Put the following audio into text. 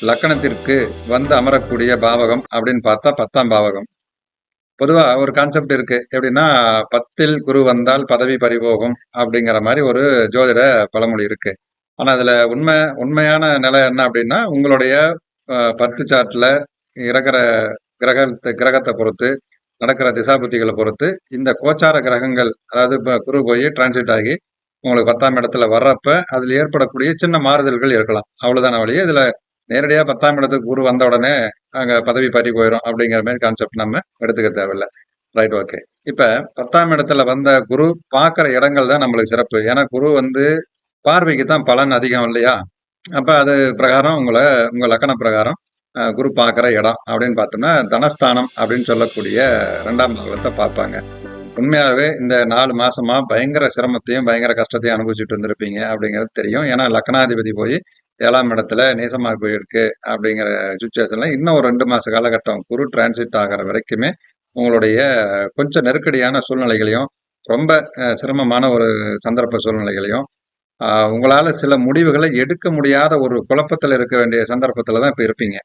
லக்கணத்திற்கு வந்து அமரக்கூடிய பாவகம் அப்படின்னு பார்த்தா 10ஆம் பாவகம். பொதுவா ஒரு கான்செப்ட் இருக்கு. எப்படின்னா 10ல் குரு வந்தால் பதவி பறிபோகும் அப்படிங்கிற மாரி ஒரு ஜோதிட பழமொழி இருக்கு. ஆனா அதுல உண்மையான நிலை என்ன அப்படின்னா, உங்களுடைய 10 சார்ட்ல இருக்கிற கிரகத்த பொறுத்து, நடக்கிற திசாபுத்திகள பொறுத்து, இந்த கோச்சார கிரகங்கள் அதாவது இப்ப குரு போய் டிரான்சிட் ஆகி உங்களுக்கு 10ஆம் இடத்துல வர்றப்ப, அதில ஏற்படக்கூடிய சின்ன மாறுதல்கள் இருக்கலாம். அவ்வளவுதான ஒழிய, இதுல நேரடியா 10ஆம் இடத்துக்கு குரு வந்த உடனே அங்க பதவி பறி போயிரும் அப்படிங்கிற மாரி கான்செப்ட் நம்ம எடுத்துக்க தேவையில்ல. Right, okay. இப்ப 10ஆம் இடத்துல வந்த குரு பார்க்கிற இடங்கள் தான் நம்மளுக்கு சிறப்பு. ஏன்னா குரு வந்து பார்வைக்கு தான் பலன் அதிகம் இல்லையா? அப்ப அது பிரகாரம் உங்க லக்கண பிரகாரம் குரு பார்க்கிற இடம் அப்படின்னு பார்த்தோம்னா, தனஸ்தானம் அப்படின்னு சொல்லக்கூடிய 2ஆம் பாவத்த பார்ப்பாங்க. உண்மையாவே இந்த 4 மாசமா பயங்கர சிரமத்தையும், பயங்கர கஷ்டத்தையும் அனுபவிச்சுட்டு இருந்திருப்பீங்க அப்படிங்கிறது தெரியும். ஏன்னா லக்னாதிபதி போய் 7ஆம் இடத்துல நீசமா போயிருக்கு அப்படிங்கிற சிச்சுவேஷன்ல இன்னும் ஒரு 2 மாச காலகட்டம் குரு டிரான்சிட் ஆகுற வரைக்குமே உங்களுடைய கொஞ்சம் நெருக்கடியான சூழ்நிலைகளையும், ரொம்ப சிரமமான ஒரு சந்தர்ப்ப சூழ்நிலைகளையும், உங்களால சில முடிவுகள எடுக்க முடியாத ஒரு குழப்பத்துல இருக்க வேண்டிய சந்தர்ப்பத்துல தான் இப்ப இருப்பீங்க.